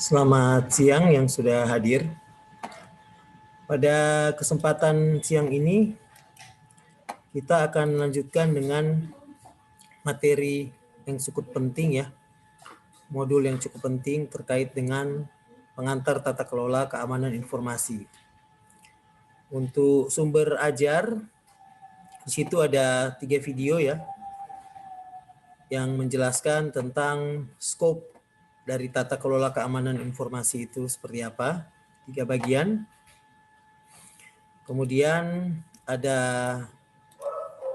Selamat siang yang sudah hadir. Pada kesempatan siang ini, kita akan melanjutkan dengan materi yang cukup penting ya, modul yang cukup penting terkait dengan pengantar tata kelola keamanan informasi. Untuk sumber ajar, di situ ada 3 video ya, yang menjelaskan tentang scope dari tata kelola keamanan informasi itu seperti apa, 3 bagian. Kemudian ada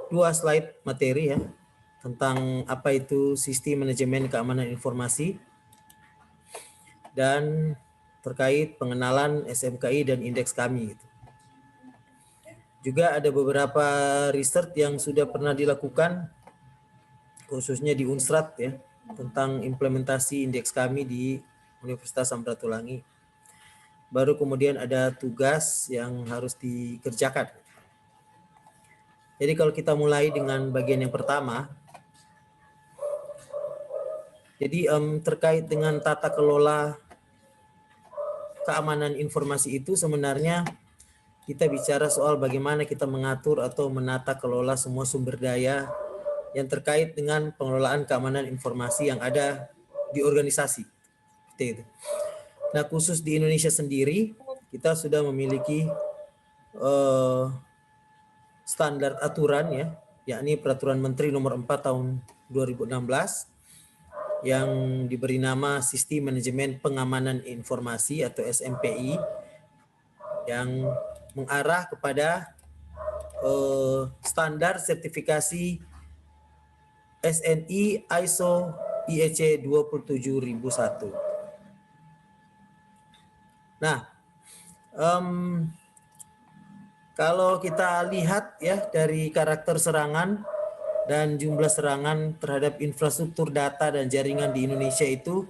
2 slide materi ya, tentang apa itu sistem manajemen keamanan informasi dan terkait pengenalan SMKI dan indeks kami. Juga ada beberapa riset yang sudah pernah dilakukan khususnya di Unstrat ya, tentang implementasi indeks kami di Universitas Samratulangi. Baru kemudian ada tugas yang harus dikerjakan. Jadi kalau kita mulai dengan bagian yang pertama, jadi terkait dengan tata kelola keamanan informasi itu sebenarnya kita bicara soal bagaimana kita mengatur atau menata kelola semua sumber daya yang terkait dengan pengelolaan keamanan informasi yang ada di organisasi. Seperti itu. Nah, khusus di Indonesia sendiri, kita sudah memiliki standar aturan ya, yakni Peraturan Menteri Nomor 4 Tahun 2016 yang diberi nama Sistem Manajemen Pengamanan Informasi atau SMPI yang mengarah kepada standar sertifikasi SNI ISO IEC 27001. Nah, kalau kita lihat ya dari karakter serangan dan jumlah serangan terhadap infrastruktur data dan jaringan di Indonesia itu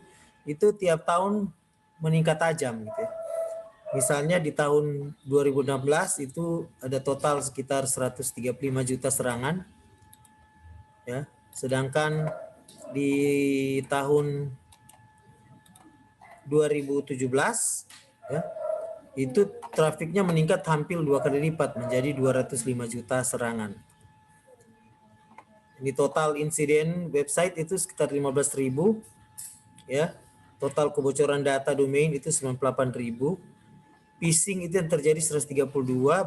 tiap tahun meningkat tajam gitu ya. Misalnya di tahun 2016 itu ada total sekitar 135 juta serangan. Ya, sedangkan di tahun 2017 ya, itu trafiknya meningkat hampir 2 kali lipat menjadi 205 juta serangan. Ini total insiden website itu sekitar 15.000 ya. Total kebocoran data domain itu 98.000. Phishing itu yang terjadi 132,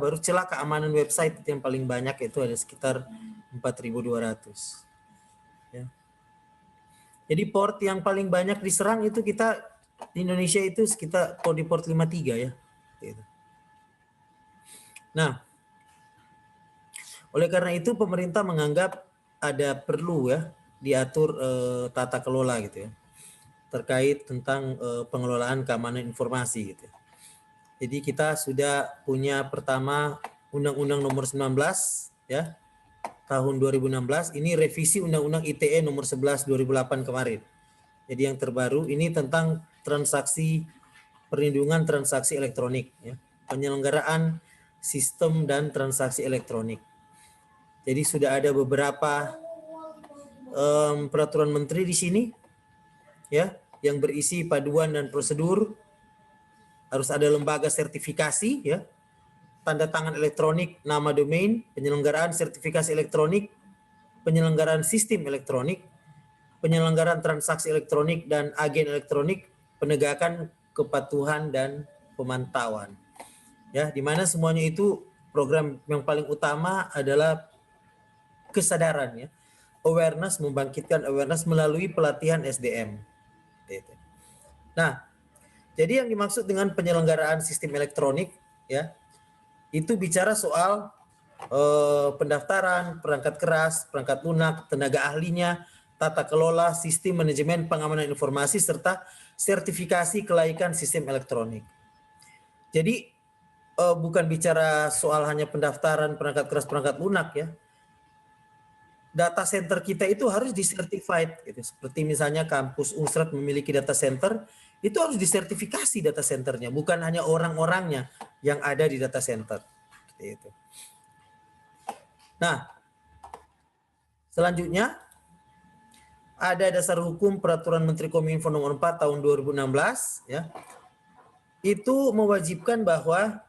baru celah keamanan website itu yang paling banyak itu ada sekitar 4.200. Ya. Jadi port yang paling banyak diserang itu kita di Indonesia itu sekitar di port 53 ya. Nah, oleh karena itu pemerintah menganggap ada perlu ya diatur tata kelola gitu ya terkait tentang pengelolaan keamanan informasi gitu. Jadi kita sudah punya pertama Undang-Undang Nomor 19 ya tahun 2016, ini revisi Undang-Undang ITE Nomor 11 2008 kemarin. Jadi yang terbaru ini tentang transaksi perlindungan transaksi elektronik ya, penyelenggaraan sistem dan transaksi elektronik. Jadi sudah ada beberapa peraturan menteri di sini ya yang berisi paduan dan prosedur. Harus ada lembaga sertifikasi ya, tanda tangan elektronik, nama domain, penyelenggaraan sertifikasi elektronik, penyelenggaraan sistem elektronik, penyelenggaraan transaksi elektronik dan agen elektronik, penegakan kepatuhan dan pemantauan. Ya, di mana semuanya itu program yang paling utama adalah kesadaran ya. Awareness, membangkitkan awareness melalui pelatihan SDM. Nah, jadi yang dimaksud dengan penyelenggaraan sistem elektronik ya, itu bicara soal pendaftaran, perangkat keras, perangkat lunak, tenaga ahlinya, tata kelola, sistem manajemen pengamanan informasi, serta sertifikasi kelaikan sistem elektronik. Jadi bukan bicara soal hanya pendaftaran, perangkat keras, perangkat lunak ya. Data center kita itu harus disertified gitu. Seperti misalnya kampus Unstrat memiliki data center, itu harus disertifikasi data centernya, bukan hanya orang-orangnya yang ada di data center. Gitu. Nah, selanjutnya ada dasar hukum Peraturan Menteri Kominfo nomor 4 tahun 2016 ya. Itu mewajibkan bahwa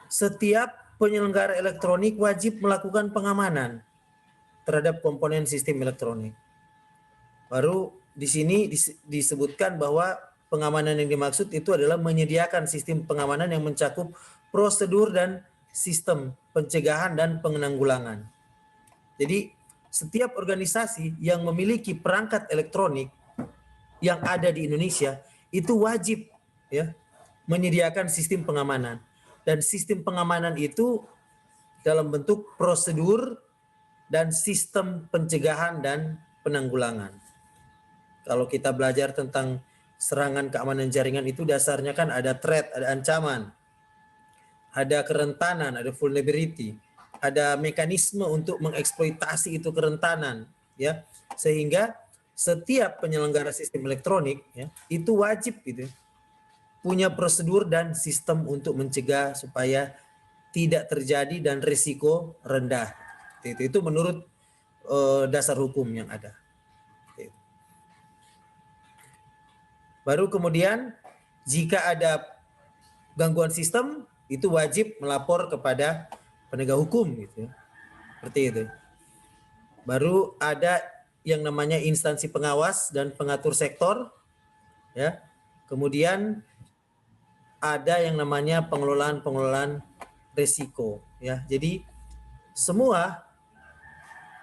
setiap penyelenggara elektronik wajib melakukan pengamanan terhadap komponen sistem elektronik. Baru di sini disebutkan bahwa pengamanan yang dimaksud itu adalah menyediakan sistem pengamanan yang mencakup prosedur dan sistem pencegahan dan penanggulangan. Jadi setiap organisasi yang memiliki perangkat elektronik yang ada di Indonesia itu wajib ya menyediakan sistem pengamanan, dan sistem pengamanan itu dalam bentuk prosedur dan sistem pencegahan dan penanggulangan. Kalau kita belajar tentang serangan keamanan jaringan itu dasarnya kan ada threat, ada ancaman, ada kerentanan, ada vulnerability, ada mekanisme untuk mengeksploitasi itu kerentanan ya, sehingga setiap penyelenggara sistem elektronik ya, itu wajib gitu punya prosedur dan sistem untuk mencegah supaya tidak terjadi dan risiko rendah. Itu menurut dasar hukum yang ada. Baru kemudian jika ada gangguan sistem itu wajib melapor kepada penegak hukum gitu. Seperti itu. Baru ada yang namanya instansi pengawas dan pengatur sektor ya. Kemudian ada yang namanya pengelolaan risiko ya. Jadi semua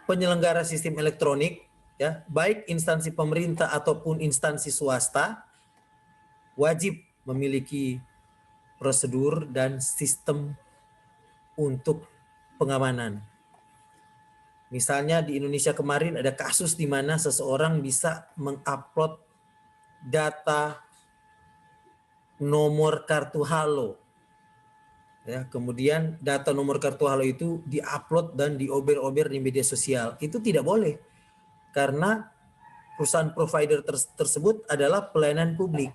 penyelenggara sistem elektronik ya, baik instansi pemerintah ataupun instansi swasta wajib memiliki prosedur dan sistem untuk pengamanan. Misalnya di Indonesia kemarin ada kasus di mana seseorang bisa mengupload data nomor kartu halo. Ya, kemudian data nomor kartu halo itu diupload dan diober-ober di media sosial. Itu tidak boleh. Karena perusahaan provider tersebut adalah pelayanan publik.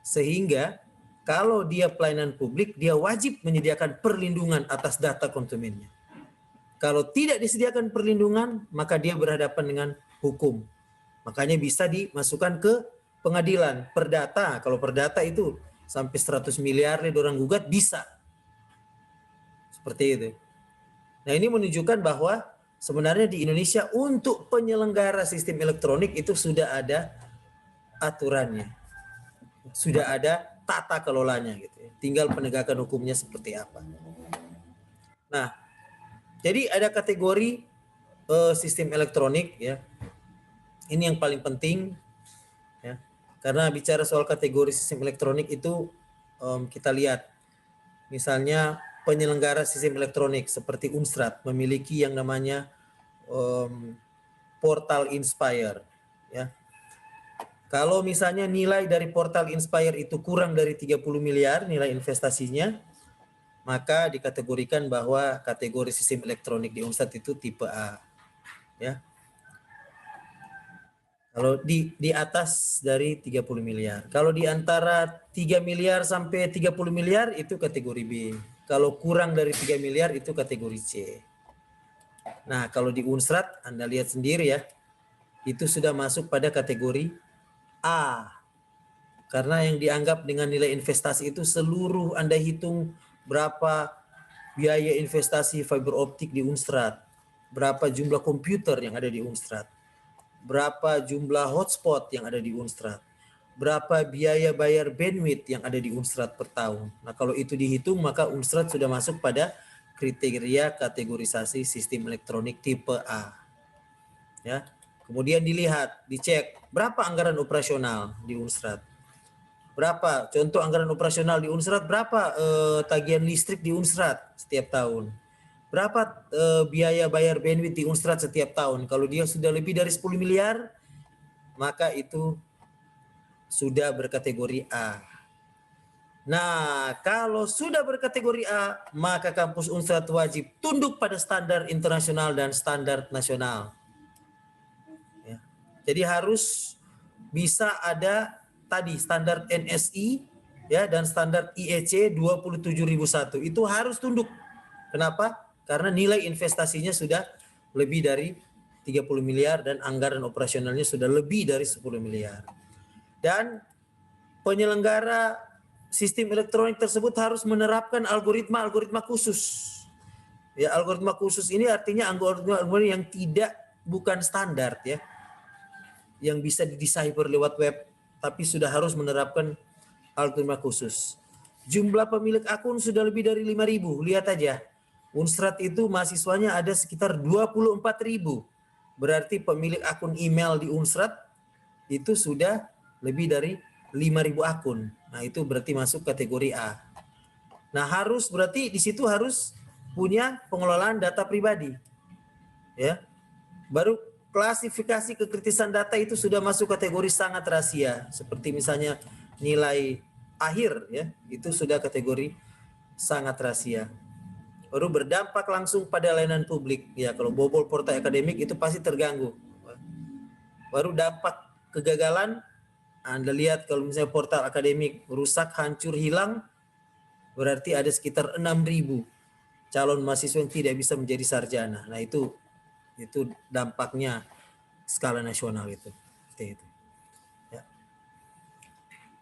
Sehingga kalau dia pelayanan publik, dia wajib menyediakan perlindungan atas data konsumennya. Kalau tidak disediakan perlindungan, maka dia berhadapan dengan hukum. Makanya bisa dimasukkan ke pengadilan perdata. Kalau perdata itu sampai 100 miliar nih orang gugat bisa. Seperti itu. Nah, ini menunjukkan bahwa sebenarnya di Indonesia untuk penyelenggara sistem elektronik itu sudah ada aturannya. Sudah ada tata kelolanya gitu ya. Tinggal penegakan hukumnya seperti apa. Nah, jadi ada kategori sistem elektronik ya. Ini yang paling penting ya. Karena bicara soal kategori sistem elektronik itu kita lihat misalnya penyelenggara sistem elektronik seperti Unstrat memiliki yang namanya portal Inspire ya. Kalau misalnya nilai dari portal Inspire itu kurang dari 30 miliar nilai investasinya, maka dikategorikan bahwa kategori sistem elektronik di Unstrat itu tipe A. Ya. Kalau di atas dari 30 miliar. Kalau di antara 3 miliar sampai 30 miliar itu kategori B. Kalau kurang dari 3 miliar itu kategori C. Nah, kalau di Unstrat Anda lihat sendiri ya. Itu sudah masuk pada kategori A. Karena yang dianggap dengan nilai investasi itu seluruh Anda hitung berapa biaya investasi fiber optik di Unstrat, berapa jumlah komputer yang ada di Unstrat, berapa jumlah hotspot yang ada di Unstrat, berapa biaya bayar bandwidth yang ada di Unstrat per tahun. Nah, kalau itu dihitung maka Unstrat sudah masuk pada kriteria kategorisasi sistem elektronik tipe A. Ya. Kemudian dilihat, dicek berapa anggaran operasional di Unstrat. Berapa contoh anggaran operasional di Unstrat, berapa tagihan listrik di Unstrat setiap tahun. Berapa biaya bayar bandwidth di Unstrat setiap tahun. Kalau dia sudah lebih dari 10 miliar, maka itu sudah berkategori A. Nah, kalau sudah berkategori A, maka kampus Unstrat wajib tunduk pada standar internasional dan standar nasional. Jadi harus bisa ada tadi standar NSI ya dan standar IEC 27001 itu harus tunduk. Kenapa? Karena nilai investasinya sudah lebih dari 30 miliar dan anggaran operasionalnya sudah lebih dari 10 miliar. Dan penyelenggara sistem elektronik tersebut harus menerapkan algoritma khusus. Ya, algoritma khusus ini artinya algoritma yang bukan standar ya. Yang bisa didecipher lewat web, tapi sudah harus menerapkan algoritma khusus. Jumlah pemilik akun sudah lebih dari 5.000. Lihat aja. Unsrat itu mahasiswanya ada sekitar 24.000. Berarti pemilik akun email di Unsrat itu sudah lebih dari 5.000 akun. Nah, itu berarti masuk kategori A. Nah, berarti di situ harus punya pengelolaan data pribadi. Ya. Baru klasifikasi kekritisan data itu sudah masuk kategori sangat rahasia, seperti misalnya nilai akhir ya, itu sudah kategori sangat rahasia. Baru berdampak langsung pada layanan publik. Ya, kalau bobol portal akademik itu pasti terganggu. Baru dampak kegagalan, Anda lihat kalau misalnya portal akademik rusak, hancur, hilang, berarti ada sekitar 6.000 calon mahasiswa yang tidak bisa menjadi sarjana. Nah, itu dampaknya skala nasional itu. Seperti itu. Ya.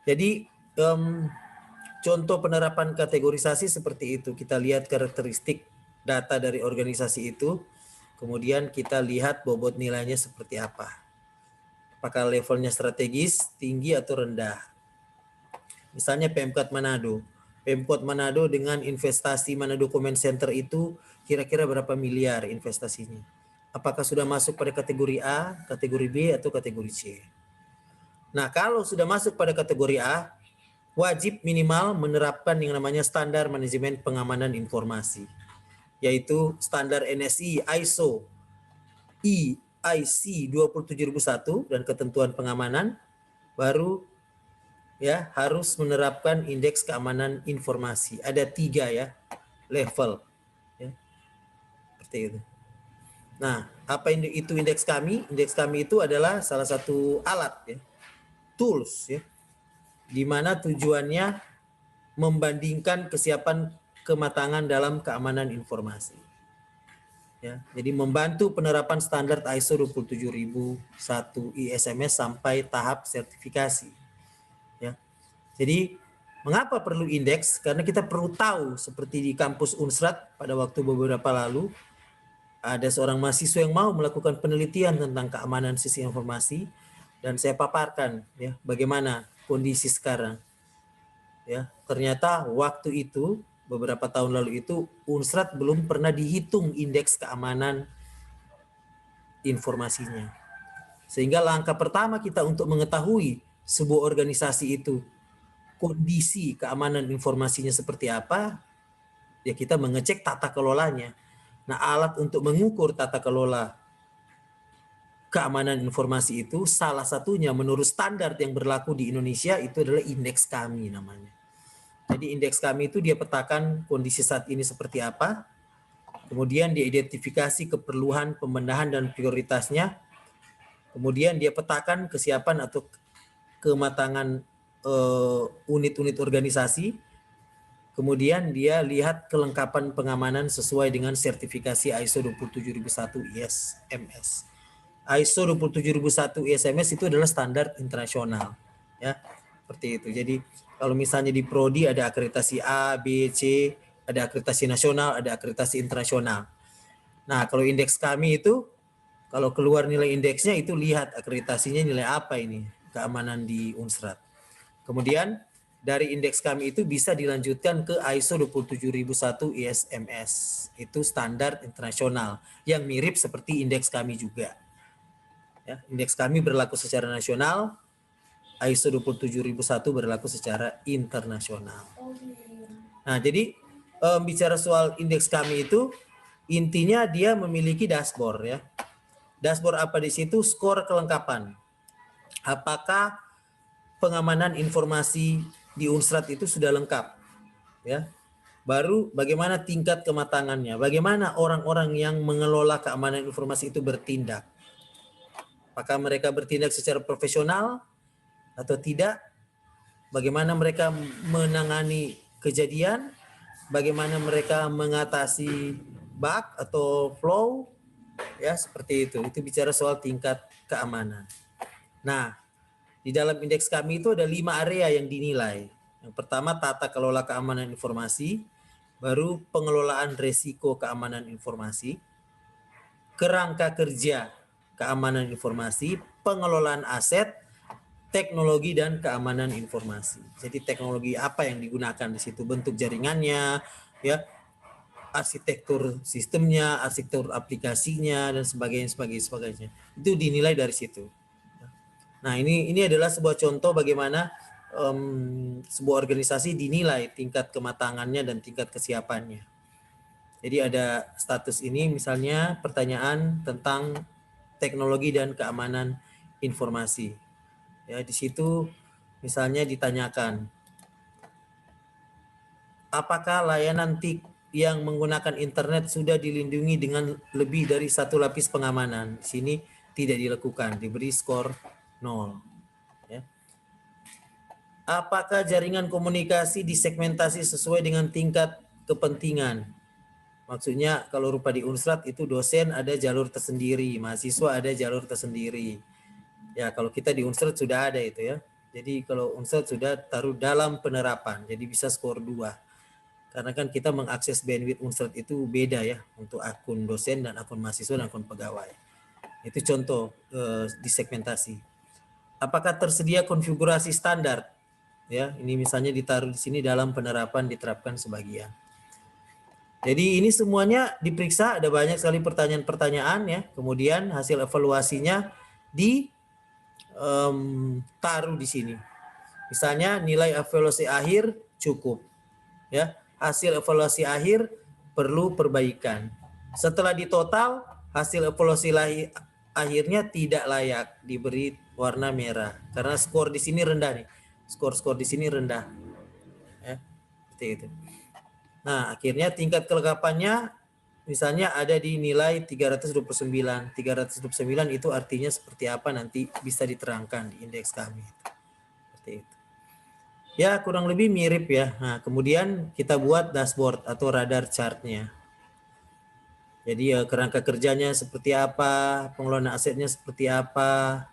Jadi contoh penerapan kategorisasi seperti itu. Kita lihat karakteristik data dari organisasi itu, kemudian kita lihat bobot nilainya seperti apa. Apakah levelnya strategis, tinggi atau rendah. Misalnya Pemkot Manado. Pemkot Manado dengan investasi Manado Comment Center itu kira-kira berapa miliar investasinya. Apakah sudah masuk pada kategori A, kategori B, atau kategori C. Nah, kalau sudah masuk pada kategori A, wajib minimal menerapkan yang namanya standar manajemen pengamanan informasi, yaitu standar NSI ISO EIC 27001 dan ketentuan pengamanan. Baru ya harus menerapkan indeks keamanan informasi. Ada 3 ya level ya. Seperti itu. Nah, apa itu indeks kami? Indeks kami itu adalah salah satu alat ya, tools ya, di mana tujuannya membandingkan kesiapan kematangan dalam keamanan informasi. Ya, jadi membantu penerapan standar ISO 27001 ISMS sampai tahap sertifikasi. Ya. Jadi mengapa perlu indeks? Karena kita perlu tahu, seperti di kampus Unsrat pada waktu beberapa lalu, ada seorang mahasiswa yang mau melakukan penelitian tentang keamanan sistem informasi, dan saya paparkan ya bagaimana kondisi sekarang. Ya, ternyata waktu itu beberapa tahun lalu itu Unsrat belum pernah dihitung indeks keamanan informasinya. Sehingga langkah pertama kita untuk mengetahui sebuah organisasi itu kondisi keamanan informasinya seperti apa, ya kita mengecek tata kelolanya. Nah, alat untuk mengukur tata kelola keamanan informasi itu salah satunya menurut standar yang berlaku di Indonesia itu adalah indeks kami namanya. Jadi indeks kami itu dia petakan kondisi saat ini seperti apa, kemudian dia identifikasi keperluan pembenahan dan prioritasnya, kemudian dia petakan kesiapan atau kematangan unit-unit organisasi, kemudian dia lihat kelengkapan pengamanan sesuai dengan sertifikasi ISO 27001 ISMS. ISO 27001 ISMS itu adalah standar internasional, ya seperti itu. Jadi kalau misalnya di Prodi ada akreditasi A, B, C, ada akreditasi nasional, ada akreditasi internasional. Nah, kalau indeks kami itu, kalau keluar nilai indeksnya itu lihat akreditasinya nilai apa ini, keamanan di Unsrat. Kemudian dari indeks kami itu bisa dilanjutkan ke ISO 27001 ISMS. Itu standar internasional yang mirip seperti indeks kami juga. Ya, indeks kami berlaku secara nasional, ISO 27001 berlaku secara internasional. Nah, jadi bicara soal indeks kami itu intinya dia memiliki dashboard ya. Dashboard apa di situ? Skor kelengkapan. Apakah pengamanan informasi di Unsrat itu sudah lengkap? Ya. Baru bagaimana tingkat kematangannya? Bagaimana orang-orang yang mengelola keamanan informasi itu bertindak? Apakah mereka bertindak secara profesional atau tidak? Bagaimana mereka menangani kejadian? Bagaimana mereka mengatasi bug atau flow? Ya, seperti itu. Itu bicara soal tingkat keamanan. Nah, di dalam indeks kami itu ada 5 area yang dinilai. Yang pertama tata kelola keamanan informasi, baru pengelolaan resiko keamanan informasi, kerangka kerja keamanan informasi, pengelolaan aset, teknologi dan keamanan informasi. Jadi teknologi apa yang digunakan di situ, bentuk jaringannya, ya, arsitektur sistemnya, arsitektur aplikasinya dan sebagainya. Itu dinilai dari situ. Nah, ini adalah sebuah contoh bagaimana sebuah organisasi dinilai tingkat kematangannya dan tingkat kesiapannya. Jadi ada status ini, misalnya pertanyaan tentang teknologi dan keamanan informasi. Ya, di situ misalnya ditanyakan, apakah layanan TIK yang menggunakan internet sudah dilindungi dengan lebih dari satu lapis pengamanan? Di sini tidak dilakukan, diberi skor 0. Ya. Apakah jaringan komunikasi disegmentasi sesuai dengan tingkat kepentingan? Maksudnya kalau rupa di Unsrat itu dosen ada jalur tersendiri, mahasiswa ada jalur tersendiri. Ya, kalau kita di Unsrat sudah ada itu ya. Jadi kalau Unsrat sudah taruh dalam penerapan, jadi bisa skor 2. Karena kan kita mengakses bandwidth Unsrat itu beda ya, untuk akun dosen dan akun mahasiswa dan akun pegawai. Itu contoh disegmentasi. Apakah tersedia konfigurasi standar? Ya, ini misalnya ditaruh di sini dalam penerapan diterapkan sebagian. Jadi ini semuanya diperiksa, ada banyak sekali pertanyaan-pertanyaan ya. Kemudian hasil evaluasinya taruh di sini. Misalnya nilai evaluasi akhir cukup, ya. Hasil evaluasi akhir perlu perbaikan. Setelah ditotal, hasil evaluasi akhirnya tidak layak, diberi warna merah karena skor di sini rendah nih. Skor di sini rendah. Ya, seperti itu. Nah, akhirnya tingkat kelengkapannya misalnya ada di nilai 329. 329 itu artinya seperti apa nanti bisa diterangkan di indeks kami. Seperti itu. Ya, kurang lebih mirip ya. Nah, kemudian kita buat dashboard atau radar chartnya. Jadi kerangka kerjanya seperti apa, pengelolaan asetnya seperti apa,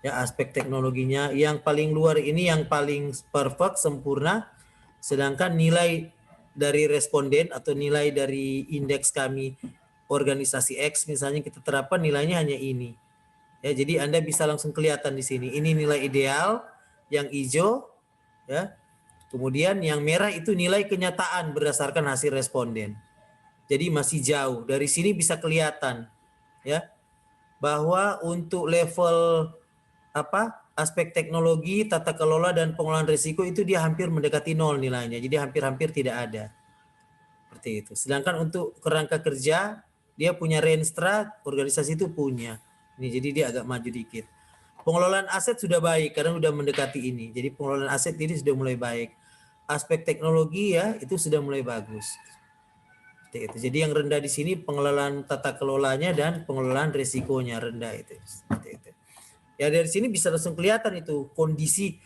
ya aspek teknologinya. Yang paling luar ini yang paling perfect, sempurna, sedangkan nilai dari responden atau nilai dari indeks kami organisasi X misalnya kita terapkan nilainya hanya ini. Ya, jadi Anda bisa langsung kelihatan di sini. Ini nilai ideal, yang hijau ya. Kemudian yang merah itu nilai kenyataan berdasarkan hasil responden. Jadi masih jauh. Dari sini bisa kelihatan ya bahwa untuk level aspek teknologi, tata kelola dan pengelolaan risiko itu dia hampir mendekati 0 nilainya. Jadi hampir-hampir tidak ada. Seperti itu. Sedangkan untuk kerangka kerja dia punya Renstra, organisasi itu punya. Ini jadi dia agak maju dikit. Pengelolaan aset sudah baik karena sudah mendekati ini. Jadi pengelolaan aset ini sudah mulai baik. Aspek teknologi ya itu sudah mulai bagus. Seperti itu. Jadi yang rendah di sini pengelolaan tata kelolanya dan pengelolaan risikonya rendah itu. Seperti itu. Ya dari sini bisa langsung kelihatan itu kondisi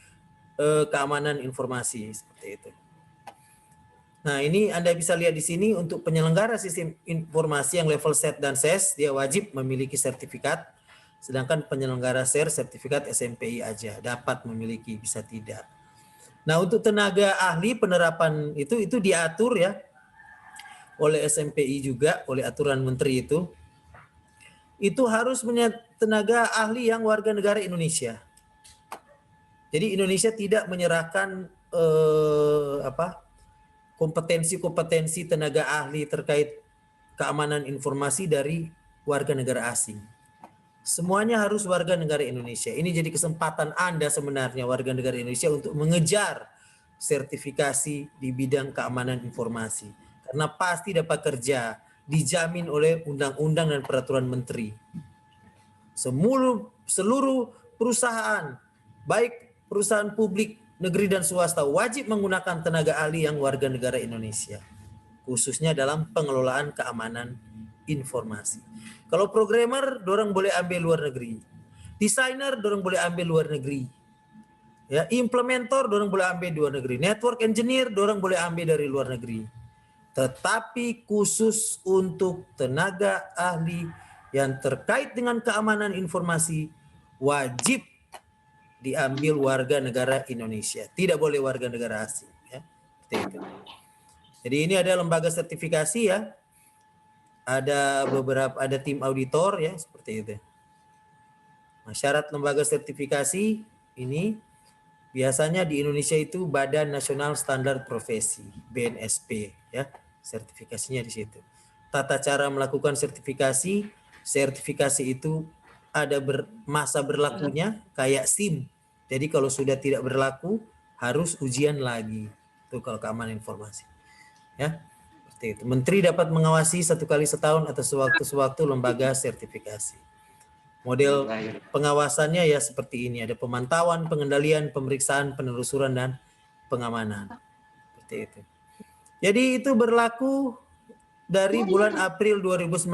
keamanan informasi seperti itu. Nah ini Anda bisa lihat di sini untuk penyelenggara sistem informasi yang level set dan SES dia wajib memiliki sertifikat, sedangkan penyelenggara SER sertifikat SMPI aja dapat memiliki, bisa tidak. Nah untuk tenaga ahli penerapan itu diatur ya oleh SMPI juga, oleh aturan menteri itu harus punya tenaga ahli yang warga negara Indonesia. Jadi Indonesia tidak menyerahkan kompetensi tenaga ahli terkait keamanan informasi dari warga negara asing. Semuanya harus warga negara Indonesia. Ini jadi kesempatan Anda sebenarnya warga negara Indonesia untuk mengejar sertifikasi di bidang keamanan informasi. Karena pasti dapat kerja, dijamin oleh undang-undang dan peraturan menteri. Seluruh perusahaan, baik perusahaan publik, negeri dan swasta wajib menggunakan tenaga ahli yang warga negara Indonesia, khususnya dalam pengelolaan keamanan informasi. Kalau programmer, dorang boleh ambil luar negeri. Desainer, dorang boleh ambil luar negeri. Ya, implementer, dorang boleh ambil luar negeri. Network engineer, dorang boleh ambil dari luar negeri. Tetapi khusus untuk tenaga ahli yang terkait dengan keamanan informasi wajib diambil warga negara Indonesia, tidak boleh warga negara asing. Ya, seperti itu. Jadi ini ada lembaga sertifikasi ya, ada tim auditor ya, seperti itu. Nah, syarat lembaga sertifikasi ini biasanya di Indonesia itu Badan Nasional Standar Profesi (BNSP) ya, sertifikasinya di situ. Tata cara melakukan sertifikasi, sertifikasi itu ada masa berlakunya kayak SIM. Jadi kalau sudah tidak berlaku harus ujian lagi. Itu kalau keamanan informasi. Ya, seperti itu. Menteri dapat mengawasi 1 kali setahun atau sewaktu-sewaktu lembaga sertifikasi. Model pengawasannya ya seperti ini. Ada pemantauan, pengendalian, pemeriksaan, penelusuran, dan pengamanan. Seperti itu. Jadi itu berlaku dari bulan April 2019.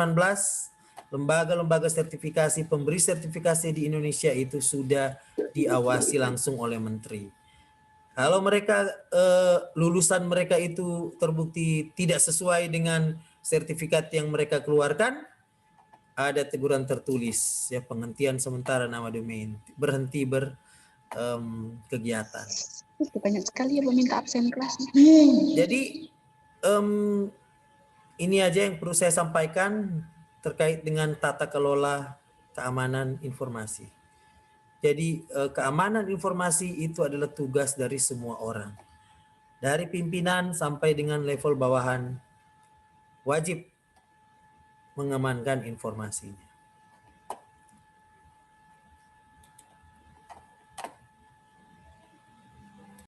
Lembaga-lembaga sertifikasi, pemberi sertifikasi di Indonesia itu sudah diawasi langsung oleh menteri. Kalau mereka lulusan mereka itu terbukti tidak sesuai dengan sertifikat yang mereka keluarkan, ada teguran tertulis ya, penghentian sementara nama domain, berhenti berkegiatan. Banyak sekali yang meminta absen kelas. Jadi ini aja yang perlu saya sampaikan terkait dengan tata kelola keamanan informasi. Jadi keamanan informasi itu adalah tugas dari semua orang. Dari pimpinan sampai dengan level bawahan wajib mengamankan informasinya.